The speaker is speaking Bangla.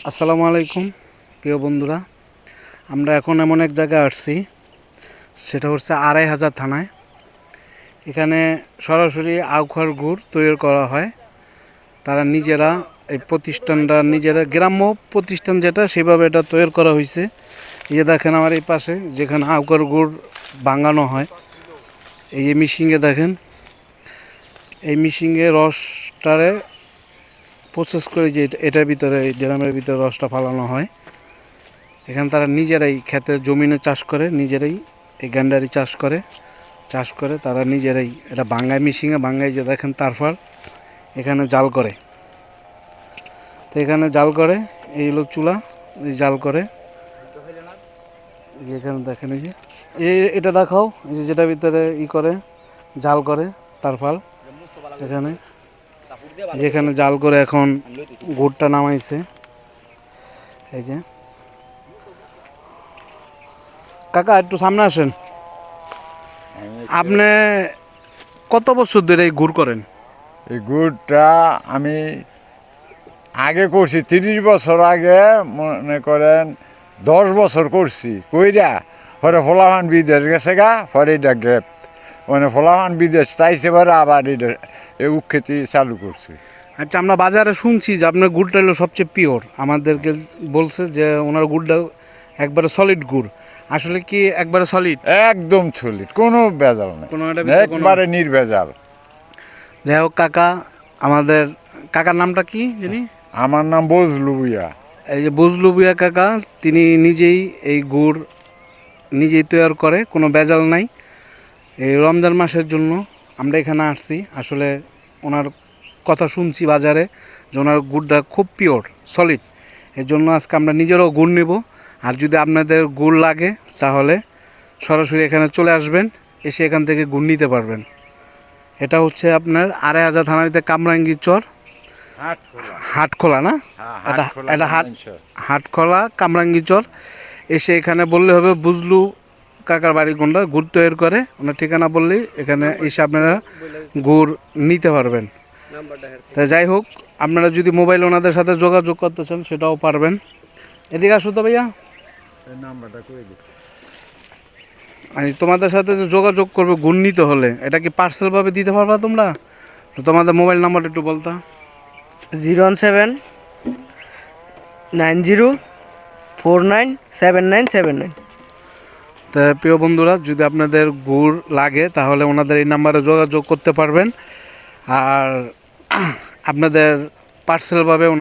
আসসালামু আলাইকুম প্রিয় বন্ধুরা, আমরা এখন এমন এক জায়গায় আসছি, সেটা হচ্ছে ২৫০০ থানায়। এখানে সরাসরি আখুয়ার গুড় তৈরি করা হয়। তারা নিজেরা, এই প্রতিষ্ঠানটা নিজেরা, গ্রাম্য প্রতিষ্ঠান যেটা, সেভাবে এটা তৈরি করা হয়েছে। এই যে দেখেন আমার এই পাশে যেখানে আখুয়ার গুড় ভাঙানো হয়, এই যে মিশিংয়ে দেখেন, এই মিশিংয়ে রসটারে প্রসেস করে যে এটার ভিতরে, এই ড্রামের ভিতরে রসটা ফালানো হয়। এখানে তারা নিজেরাই ক্ষেতে জমিনে চাষ করে, নিজেরাই এই গ্যান্ডারি চাষ করে তারা নিজেরাই এটা বাঙ্গায়, মিশিংয়ে বাঙ্গায় যে দেখেন তারপর এখানে জাল করে। তো এখানে জাল করে, এই লোক চুলা এই জাল করে। এখানে দেখেন এই যে এটা দেখাও, এই যে যেটা ভিতরে করে জাল করে তারপর এখানে, যেখানে জাল করে এখন গুড়টা নামাইছে। এই যে কাকা একটু সামনে আসেন। আপনি কত বছর ধরে এই গুড় করেন? এই গুড়টা আমি আগে করছি, 30 বছর আগে, মনে করেন 10 বছর করছি কইরা। পরে ফলাফান বিদেশ গেছে গা, পরে এটা গ্যাপ, মানে ফলাফান বিদেশ চাইছে, পরে আবার এটা এই উক্ষেতি চালু করছি। আচ্ছা, আমরা বাজারে শুনছি যে আপনার গুড়টা হলো সবচেয়ে পিওর। আমাদেরকে বলছে যে ওনার গুড়টা একবারে সলিড গুড়। আসলে কি একবারে সলিড? একদম সলিড, কোনো ভেজাল নেই, একবারে নির্ভেজাল। যাই হোক কাকা, আমাদের কাকার নামটা কি জানি? আমার নাম বজলু ভুইয়া। এই যে বজলু ভুইয়া কাকা, তিনি নিজেই এই গুড় নিজেই তৈরি করে, কোনো ভেজাল নাই। এই রমজান মাসের জন্য আমরা এখানে আসছি। আসলে ওনার কথা শুনছি বাজারে যে ওনার গুড়টা খুব পিওর সলিড। এর জন্য আজকে আমরা নিজেরাও গুড় নেব। আর যদি আপনাদের গুড় লাগে তাহলে সরাসরি এখানে চলে আসবেন, এসে এখান থেকে গুড় নিতে পারবেন। এটা হচ্ছে আপনার ২৫০০ থানাতে কামরাঙ্গীর চর, হাটখোলা না? এটা হাটখোলা কামরাঙ্গীর চর। এসে এখানে বললে হবে বুঝলু কাকার বাড়ি কোনটা, গুড় তৈরি করে। ওনার ঠিকানা বললেই এখানে এসে আপনারা গুড় নিতে পারবেন। তা যাই হোক, আপনারা যদি মোবাইল ওনাদের সাথে যোগাযোগ করতে চান সেটাও পারবেন। এদিকে আসো তো ভাইয়া, আমি তোমাদের সাথে যে যোগাযোগ করবে গুড় নিতে হলে, এটা কি পার্সেলভাবে দিতে পারবা তোমরা? তো তোমাদের মোবাইল নাম্বার একটু বলতা। 01790497979। তা প্রিয় বন্ধুরা, যদি আপনাদের গুড় লাগে তাহলে ওনাদের এই নাম্বারে যোগাযোগ করতে পারবেন। আর আপনাদের পার্সেলভাবে